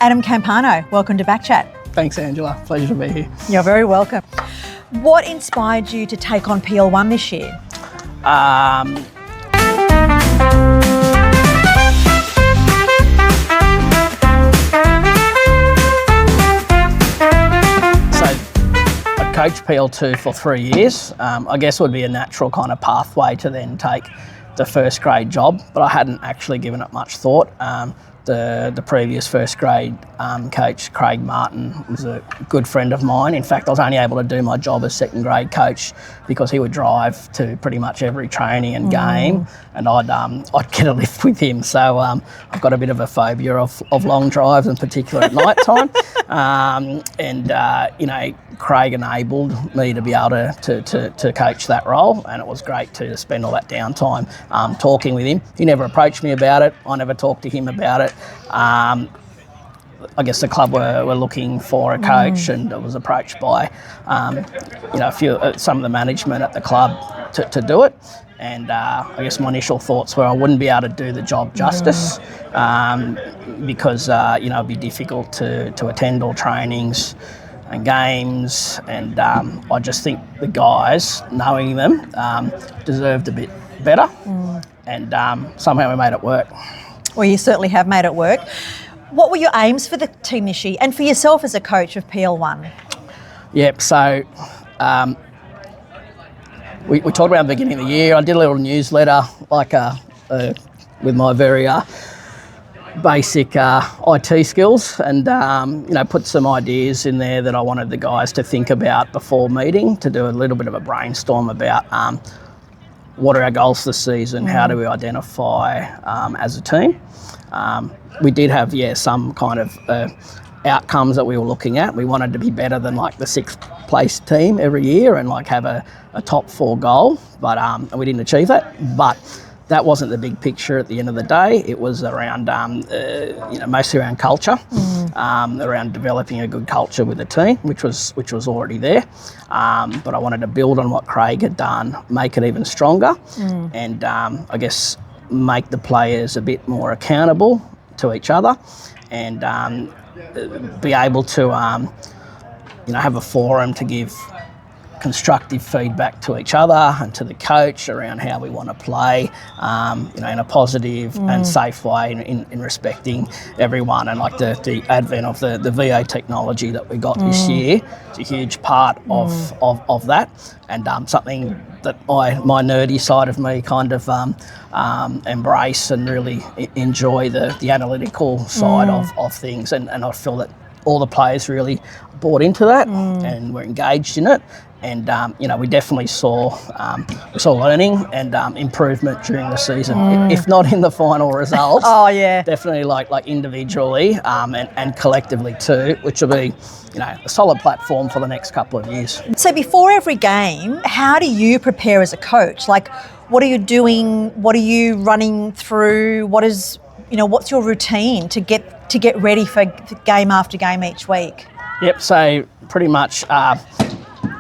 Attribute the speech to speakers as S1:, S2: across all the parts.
S1: Adam Campano, welcome to Backchat.
S2: Thanks, Angela. Pleasure to be here.
S1: You're very welcome. What inspired you to take on PL1 this year?
S2: I coached PL2 for 3 years. I guess it would be a natural kind of pathway to then take the first grade job, but I hadn't actually given it much thought. The previous first grade coach, Craig Martin, was a good friend of mine. In fact, I was only able to do my job as second grade coach because he would drive to pretty much every training and game, and I'd get a lift with him. So I've got a bit of a phobia of long drives, in particular at night time. Craig enabled me to be able to coach that role, and it was great to spend all that downtime talking with him. He never approached me about it. I never talked to him about it. I guess the club were looking for a coach, and I was approached by some of the management at the club to do it. And I guess my initial thoughts were I wouldn't be able to do the job justice because it'd be difficult to attend all trainings and games, and I just think the guys, knowing them, deserved a bit better, and somehow we made it work.
S1: Well, you certainly have made it work. What were your aims for the team this year and for yourself as a coach of PL1?
S2: Yep, so we talked about at the beginning of the year. I did a little newsletter with my very basic IT skills, and put some ideas in there that I wanted the guys to think about before meeting, to do a little bit of a brainstorm about what are our goals this season, how do we identify as a team. We did have some kind of outcomes that we were looking at. We wanted to be better than like the 6th place team every year and like have a top 4 goal, but we didn't achieve that. But that wasn't the big picture at the end of the day. It was around, mostly around culture, around developing a good culture with the team, which was already there. But I wanted to build on what Craig had done, make it even stronger, and I guess make the players a bit more accountable to each other, and be able to, have a forum to give constructive feedback to each other and to the coach around how we want to play, in a positive and safe way, in respecting everyone. And like the advent of the VA technology that we got this year is a huge part of that, and something that my nerdy side of me kind of embrace and really enjoy the analytical side of things, and I feel that all the players really bought into that and were engaged in it. And we definitely saw learning and improvement during the season, if not in the final results.
S1: Oh yeah,
S2: definitely like individually and collectively too, which will be a solid platform for the next couple of years.
S1: So before every game, how do you prepare as a coach? Like, what are you doing? What are you running through? What's your routine to get ready for game after game each week?
S2: Yep. So pretty much.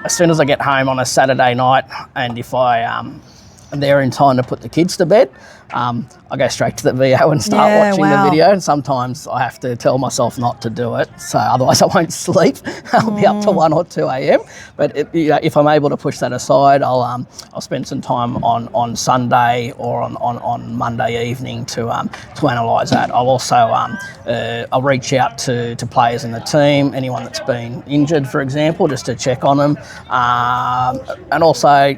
S2: As soon as I get home on a Saturday night, and if I am there in time to put the kids to bed, I go straight to the VO and start watching the video. And sometimes I have to tell myself not to do it, so otherwise I won't sleep. I'll be up to 1 or 2 a.m. But if I'm able to push that aside, I'll spend some time on Sunday or on Monday evening to analyse that. I'll also I'll reach out to players in the team, anyone that's been injured, for example, just to check on them, and also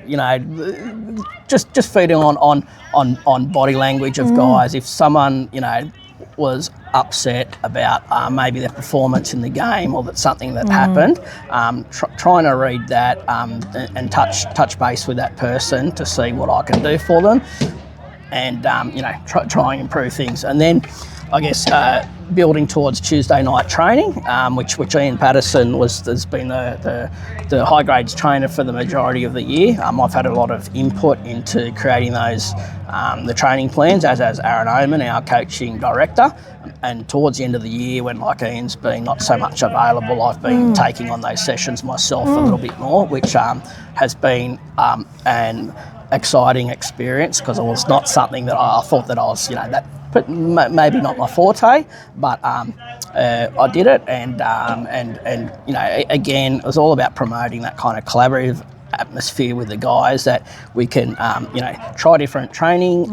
S2: just feeding on body language of guys. If someone was upset about maybe their performance in the game, or that something that happened, trying to read that and touch base with that person to see what I can do for them, and try and improve things. And then I guess building towards Tuesday night training, which Ian Patterson has been the high grades trainer for the majority of the year. I've had a lot of input into creating those the training plans, as has Aaron Oman, our coaching director. And towards the end of the year, when like Ian's been not so much available, I've been taking on those sessions myself a little bit more, which has been exciting experience because it was not something that I thought that I was, but maybe not my forte, but I did it, and again, it was all about promoting that kind of collaborative atmosphere with the guys, that we can try different training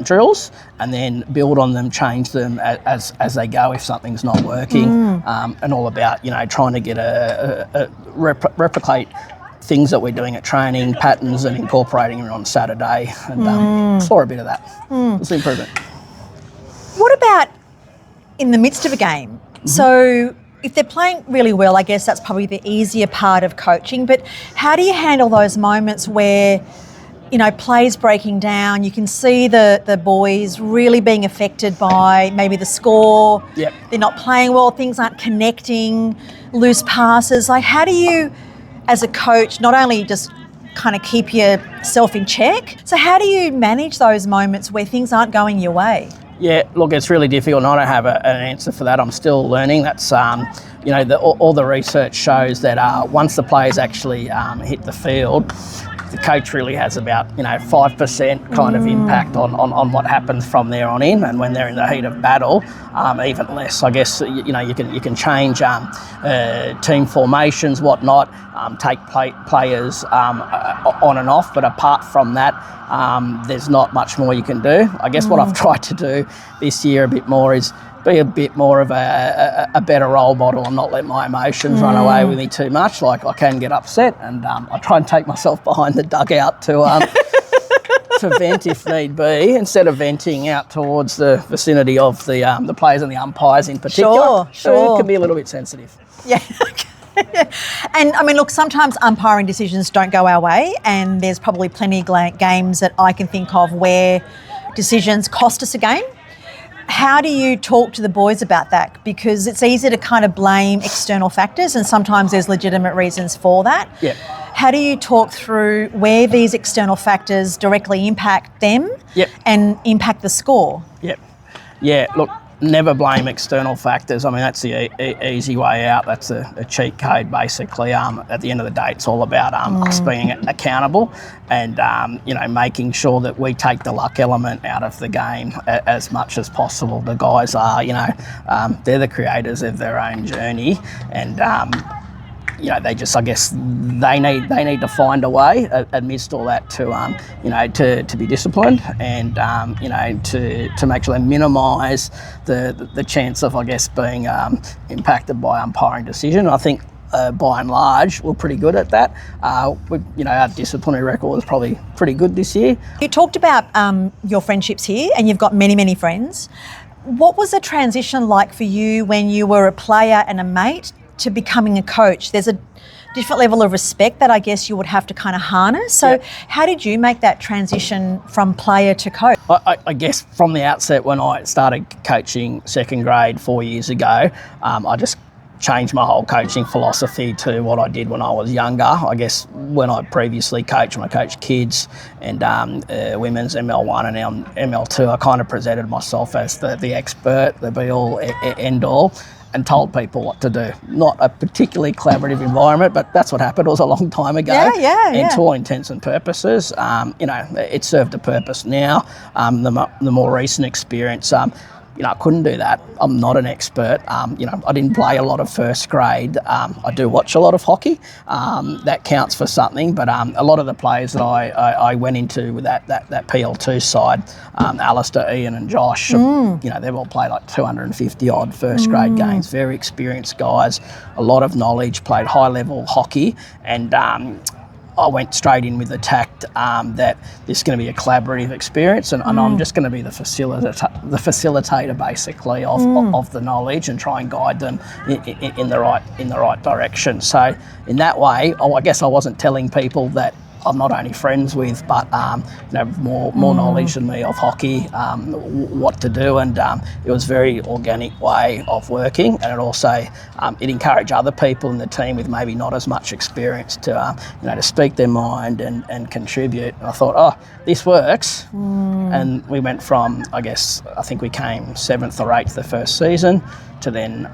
S2: drills and then build on them, change them as they go if something's not working, and all about trying to get replicate things that we're doing at training, patterns, and incorporating them on Saturday, and explore a bit of that. It's an improvement.
S1: What about in the midst of a game? So if they're playing really well, I guess that's probably the easier part of coaching, but how do you handle those moments where, play's breaking down, you can see the boys really being affected by maybe the score,
S2: Yep.
S1: They're not playing well, things aren't connecting, loose passes. Like, how do you, as a coach, not only just kind of keep yourself in check, so how do you manage those moments where things aren't going your way?
S2: Yeah, look, it's really difficult, and I don't have an answer for that. I'm still learning. That's, all the research shows that once the players actually hit the field, the coach really has about 5% kind of impact on what happens from there on in, and when they're in the heat of battle, even less. I guess you can change team formations, whatnot, take players on and off, but apart from that, there's not much more you can do. I guess what I've tried to do this year a bit more is be a bit more of a better role model and not let my emotions run away with me too much. Like, I can get upset, and I try and take myself behind the dugout to to vent if need be, instead of venting out towards the vicinity of the players and the umpires in particular.
S1: Sure.
S2: It can be a little bit sensitive.
S1: Yeah. And I mean, look, sometimes umpiring decisions don't go our way, and there's probably plenty of games that I can think of where decisions cost us a game. How do you talk to the boys about that? Because it's easy to kind of blame external factors, and sometimes there's legitimate reasons for that.
S2: Yeah.
S1: How do you talk through where these external factors directly impact them and impact the score?
S2: Yep. Yeah, look, never blame external factors. I mean, that's the easy way out. That's a cheat code, basically. At the end of the day, it's all about us being accountable and, making sure that we take the luck element out of the game as much as possible. The guys are, they're the creators of their own journey, and, they just, I guess, they need to find a way amidst all that to be disciplined and, to make sure they minimise the chance of, I guess, being impacted by umpiring decision. I think by and large, we're pretty good at that. Our disciplinary record is probably pretty good this year.
S1: You talked about your friendships here, and you've got many, many friends. What was the transition like for you when you were a player and a mate to becoming a coach? There's a different level of respect that I guess you would have to kind of harness. So how did you make that transition from player to coach?
S2: I guess from the outset, when I started coaching second grade 4 years ago, I just changed my whole coaching philosophy to what I did when I was younger. I guess when I previously coached, when I coached kids and women's ML1 and ML2, I kind of presented myself as the expert, the be-all, end-all, and told people what to do. Not a particularly collaborative environment, but that's what happened. It was a long time ago. And to all intents and purposes, it served a purpose now. The more recent experience, I couldn't do that. I'm not an expert. I didn't play a lot of first grade. I do watch a lot of hockey. That counts for something. But a lot of the players that I went into with that PL2 side, Alistair, Ian and Josh, they've all played like 250 odd first grade games. Very experienced guys, a lot of knowledge, played high level hockey, and I went straight in with the tact that this is going to be a collaborative experience, and I'm just going to be the facilitator basically of the knowledge and try and guide them in the right direction. So in that way, I guess I wasn't telling people that I'm not only friends with, but more knowledge than me of hockey, what to do, and it was a very organic way of working, and it also it encouraged other people in the team with maybe not as much experience to speak their mind and contribute. And I thought, this works, and we went from, I think we came 7th or 8th the first season to then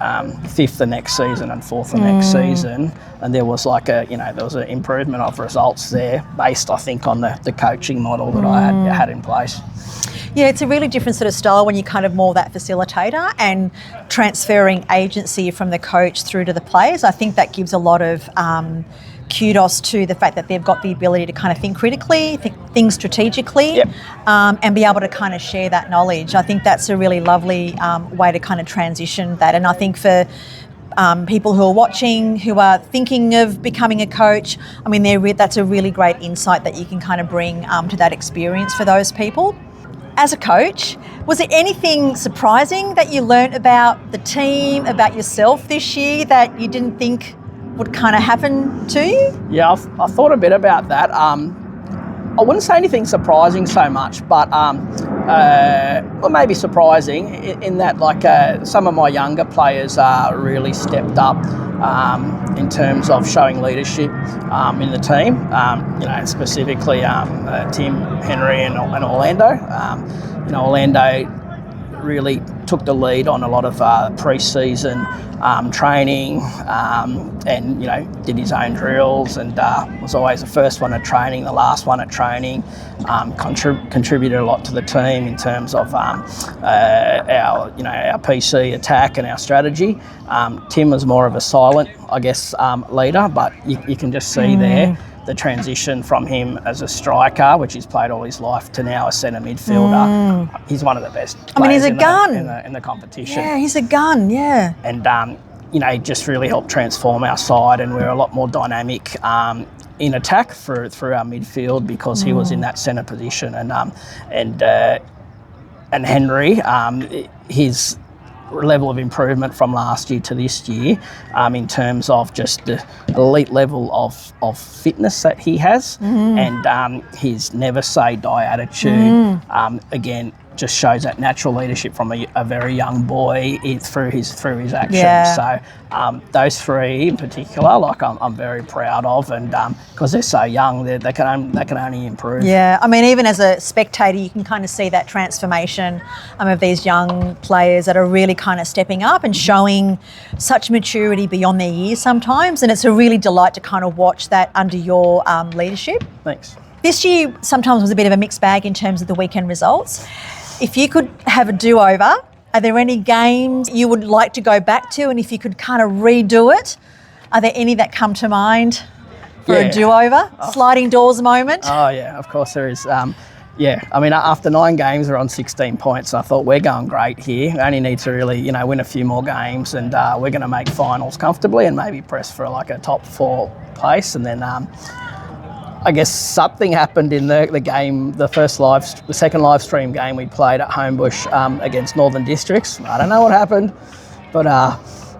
S2: fifth the next season and fourth the next season. And there was like there was an improvement of results there based, I think, on the coaching model that I had in place.
S1: Yeah, it's a really different sort of style when you're kind of more that facilitator and transferring agency from the coach through to the players. I think that gives a lot of kudos to the fact that they've got the ability to kind of think critically, think strategically,
S2: Yep.
S1: And be able to kind of share that knowledge. I think that's a really lovely way to kind of transition that. And I think for people who are watching, who are thinking of becoming a coach, I mean, that's a really great insight that you can kind of bring to that experience for those people. As a coach, was there anything surprising that you learnt about the team, about yourself this year that you didn't think would kind of happen to you?
S2: Yeah, I thought a bit about that. I wouldn't say anything surprising so much, but well, maybe surprising in that, like, some of my younger players really stepped up in terms of showing leadership in the team. Specifically Tim, Henry, and Orlando. Orlando really took the lead on a lot of pre-season training, and did his own drills, and was always the first one at training, the last one at training. Contributed a lot to the team in terms of our PC attack and our strategy. Tim was more of a silent, I guess, leader, but you can just see there the transition from him as a striker, which he's played all his life, to now a centre midfielder. He's one of the best players
S1: he's a gun
S2: in the competition.
S1: Yeah, he's a gun, yeah.
S2: And, he just really helped transform our side, and we're a lot more dynamic in attack through our midfield because he was in that centre position. And Henry, his level of improvement from last year to this year, in terms of just the elite level of fitness that he has, and his never say die attitude, again, just shows that natural leadership from a very young boy through his actions.
S1: Yeah.
S2: So those three in particular, like, I'm very proud of, and because they're so young, they can only improve.
S1: Yeah, I mean, even as a spectator, you can kind of see that transformation of these young players that are really kind of stepping up and showing such maturity beyond their years sometimes, and it's a really delight to kind of watch that under your leadership.
S2: Thanks.
S1: This year sometimes was a bit of a mixed bag in terms of the weekend results. If you could have a do-over, are there any games you would like to go back to? And if you could kind of redo it, are there any that come to mind for a do-over? Sliding doors moment?
S2: Oh, yeah, of course there is. I mean, after 9 games, we're on 16 points. I thought, we're going great here. We only need to really, win a few more games, and we're going to make finals comfortably and maybe press for like a top 4 place. And then I guess something happened in the game, the second live stream game we played at Homebush against Northern Districts. I don't know what happened, but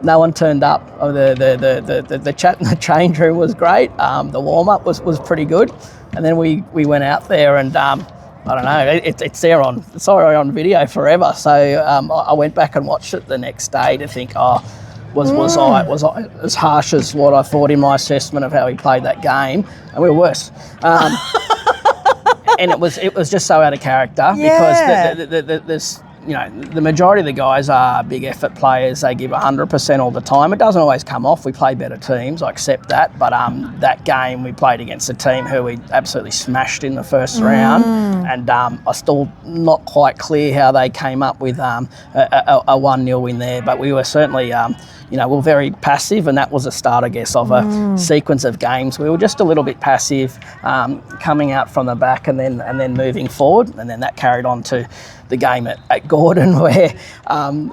S2: no one turned up. The chat in the change room was great. The warm up was pretty good, and then we went out there, and I don't know. It's there on video forever. So I went back and watched it the next day to think, was I as harsh as what I thought in my assessment of how he played that game? And we were worse. And it was just so out of character, because the majority of the guys are big effort players. They give 100% all the time. It doesn't always come off. We play better teams, I accept that. But that game we played against a team who we absolutely smashed in the first round, and I'm still not quite clear how they came up with a 1-0 win there. But we were certainly we were very passive, and that was a start, I guess, of a sequence of games. We were just a little bit passive, coming out from the back and then moving forward, and then that carried on to the game at Gordon, where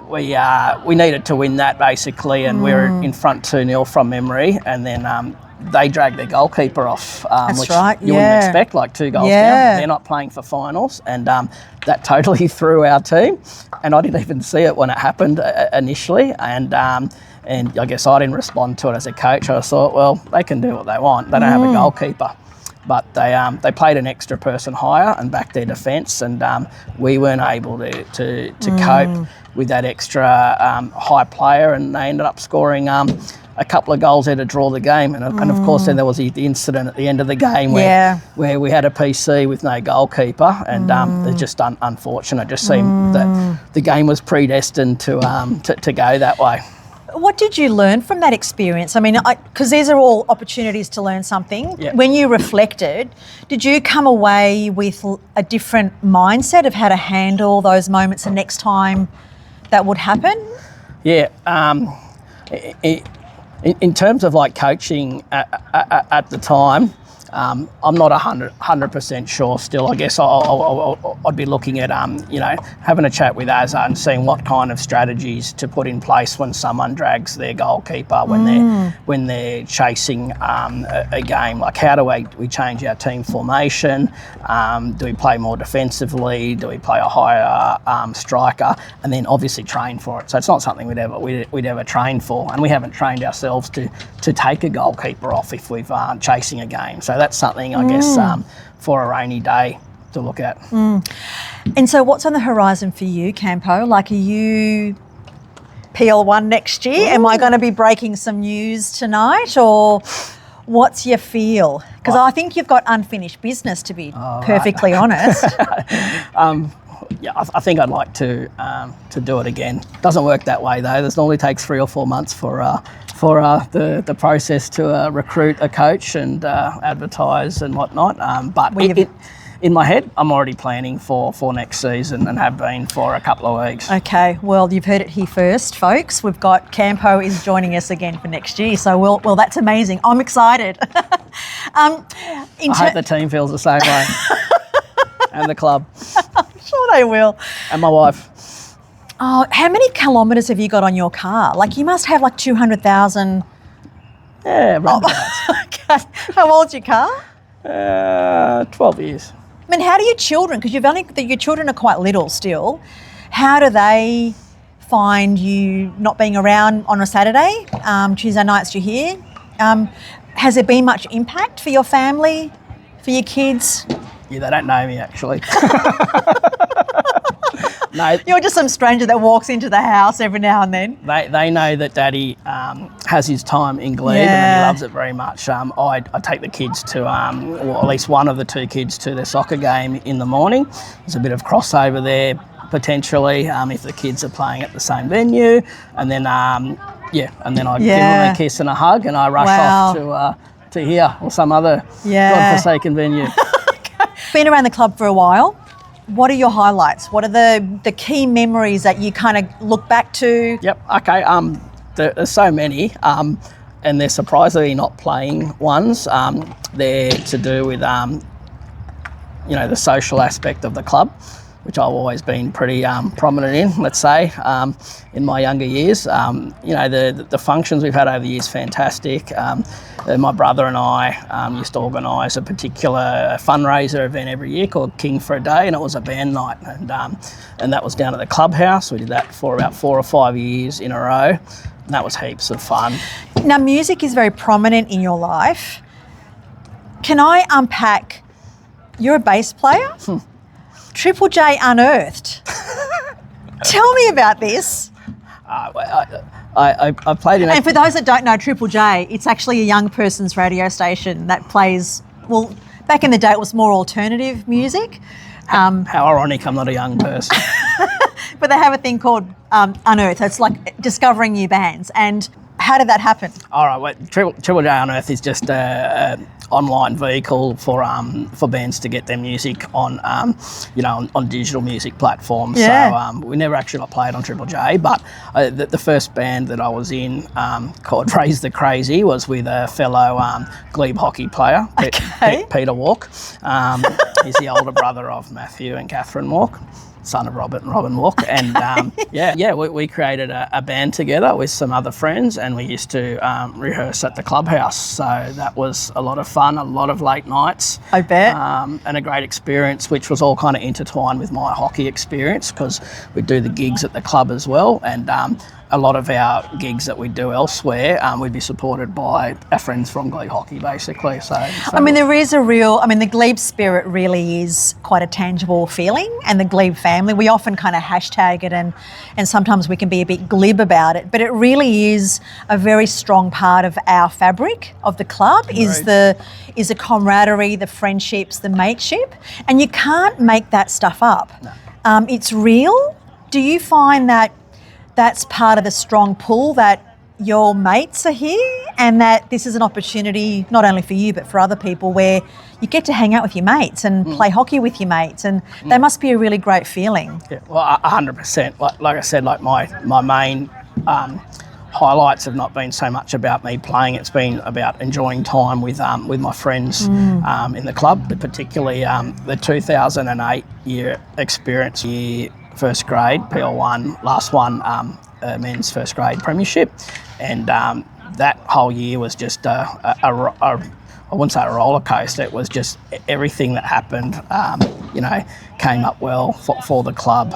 S2: we needed to win that basically, and we were in front 2-0 from memory, and then they dragged their goalkeeper off, which you wouldn't expect, like 2 goals down. They're not playing for finals, and that totally threw our team, and I didn't even see it when it happened initially, and I guess I didn't respond to it as a coach. I thought, well, they can do what they want. They don't have a goalkeeper. But they played an extra person higher and backed their defence, and we weren't able to cope with that extra high player, and they ended up scoring a a couple of goals there to draw the game. And of course, then there was the incident at the end of the game where we had a PC with no goalkeeper, and it's just unfortunate. It just seemed that the game was predestined to go that way.
S1: What did you learn from that experience? I mean, because these are all opportunities to learn something.
S2: Yep.
S1: When you reflected, did you come away with a different mindset of how to handle those moments the next time that would happen?
S2: Yeah. In terms of like coaching at the time, I'm not 100% sure still. I guess I'd be looking at, having a chat with Azza and seeing what kind of strategies to put in place when someone drags their goalkeeper, when they're chasing a game. Like, how do we change our team formation? Do we play more defensively? Do we play a higher striker? And then obviously train for it. So it's not something we'd ever train for, and we haven't trained ourselves to take a goalkeeper off if we've chasing a game. So that's something, I guess, for a rainy day to look at.
S1: And so what's on the horizon for you, Campo? Like, are you PL1 next year? Am I going to be breaking some news tonight, or what's your feel? Because I think you've got unfinished business, to be perfectly honest.
S2: Yeah, I think I'd like to do it again. Doesn't work that way though. This normally takes 3 or 4 months for the process to recruit a coach and advertise and whatnot. But in my head, I'm already planning for next season and have been for a couple of weeks. Okay,
S1: well, you've heard it here first, folks. We've got Campo is joining us again for next year. So, well, that's amazing. I'm excited.
S2: I hope the team feels the same way. And the club.
S1: I'm sure they will.
S2: And my wife.
S1: Oh, how many kilometres have you got on your car? Like, you must have like 200,000.
S2: Yeah, right.
S1: Okay. How old's your car?
S2: 12 years.
S1: I mean, how do your children, because your children are quite little still, how do they find you not being around on a Saturday? Tuesday nights you're here. Has there been much impact for your family, for your kids?
S2: Yeah, they don't know me actually. No,
S1: you're just some stranger that walks into the house every now and then.
S2: They know that Daddy has his time in Glebe and he loves it very much. I take the kids to, or at least one of the 2 kids to their soccer game in the morning. There's a bit of crossover there potentially if the kids are playing at the same venue, and then I give them a kiss and a hug, and I rush off to here or some other godforsaken venue.
S1: Been around the club for a while. What are your highlights? What are the key memories that you kind of look back to?
S2: Yep. Okay. There's so many, and they're surprisingly not playing ones. They're to do with the social aspect of the club, which I've always been pretty prominent in, let's say, in my younger years. The functions we've had over the years, fantastic. My brother and I used to organise a particular fundraiser event every year called King for a Day, and it was a band night, and that was down at the clubhouse. We did that for about 4 or 5 years in a row, and that was heaps of fun.
S1: Now, music is very prominent in your life. Can I unpack, you're a bass player? Triple J Unearthed. Tell me about this.
S2: I played in.
S1: And for those that don't know, Triple J, it's actually a young person's radio station that plays. Well, back in the day, it was more alternative music.
S2: How ironic! I'm not a young person.
S1: But they have a thing called Unearthed. It's like discovering new bands. And how did that happen?
S2: All right, well, Triple J Unearthed is just an online vehicle for bands to get their music on on digital music platforms. Yeah. So we never actually got played on Triple J, but the first band that I was in called Raise the Crazy was with a fellow Glebe hockey player, Peter Walk. He's the older brother of Matthew and Catherine Walk, son of Robert and Robin Walk, and we created a band together with some other friends, and we used to rehearse at the clubhouse. So that was a lot of fun, a lot of late nights.
S1: I bet.
S2: And a great experience, which was all kind of intertwined with my hockey experience, because we'd do the gigs at the club as well, and a lot of our gigs that we do elsewhere, we'd be supported by our friends from glebe hockey, basically. So
S1: I mean, there is the glebe spirit really is quite a tangible feeling, and the glebe family, we often kind of hashtag it and sometimes we can be a bit glib about it, but it really is a very strong part of our fabric of the club, is the camaraderie, the friendships, the mateship, and you can't make that stuff up. No. It's real. Do you find that that's part of the strong pull, that your mates are here and that this is an opportunity not only for you but for other people where you get to hang out with your mates and play hockey with your mates, and that must be a really great feeling?
S2: Yeah, well, 100%. Like I said, like my main highlights have not been so much about me playing, it's been about enjoying time with my friends in the club, but particularly the 2008 year experience year, first grade, PL1, last one, men's first grade premiership, and that whole year was just I wouldn't say a roller coaster, it was just everything that happened, came up well for the club.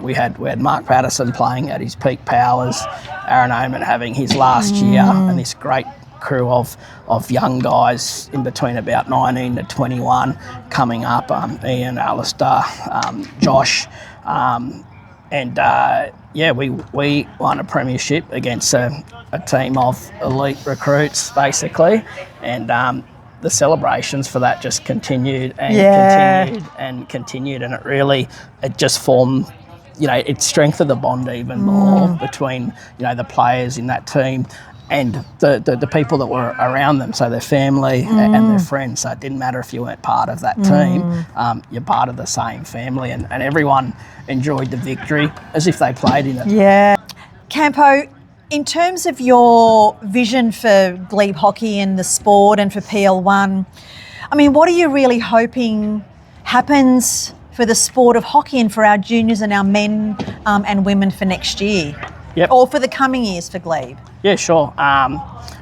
S2: We had Mark Patterson playing at his peak powers, Aaron Oman having his last year, and this great crew of young guys in between about 19 to 21 coming up, Ian, Alistair, Josh, we won a premiership against a team of elite recruits, basically, and the celebrations for that just continued and continued, and it just formed, it strengthened the bond even more between, the players in that team and the people that were around them, so their family and their friends. So it didn't matter if you weren't part of that team, you're part of the same family, and everyone enjoyed the victory as if they played in it.
S1: Yeah. Campo, in terms of your vision for glebe hockey and the sport and for PL1, I mean, what are you really hoping happens for the sport of hockey and for our juniors and our men and women for next year?
S2: Yep.
S1: Or for the coming years for glebe?
S2: Yeah, sure.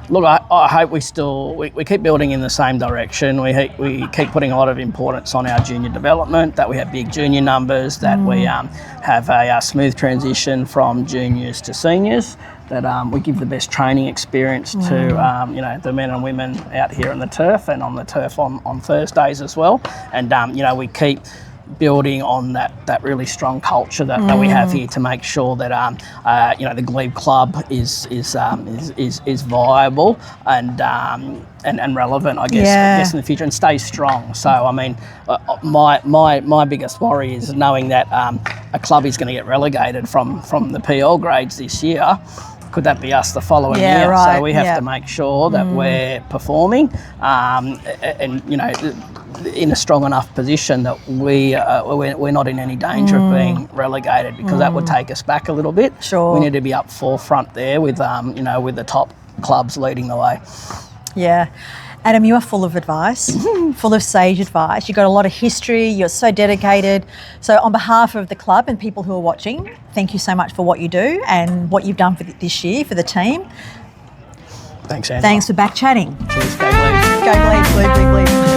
S2: Look, I hope we keep building in the same direction. We keep putting a lot of importance on our junior development, that we have big junior numbers, that we have a smooth transition from juniors to seniors, that we give the best training experience to the men and women out here on the turf and on the turf on Thursdays as well. And we keep building on that really strong culture that we have here to make sure that the glebe club is viable and relevant, I guess in the future, and stays strong. So I mean, my biggest worry is knowing that a club is going to get relegated from the PL grades this year. Could that be us the following year?
S1: Right.
S2: So we have to make sure that we're performing and in a strong enough position that we're not in any danger of being relegated, because that would take us back a little bit.
S1: Sure.
S2: We need to be up forefront there with with the top clubs leading the way.
S1: Yeah. Adam, you are full of advice, full of sage advice. You've got a lot of history. You're so dedicated. So on behalf of the club and people who are watching, thank you so much for what you do and what you've done for this year for the team.
S2: Thanks, Anne.
S1: Thanks for back chatting.
S2: Cheers, go Glebe.
S1: Go Glebe, Glebe, Glebe, Glebe.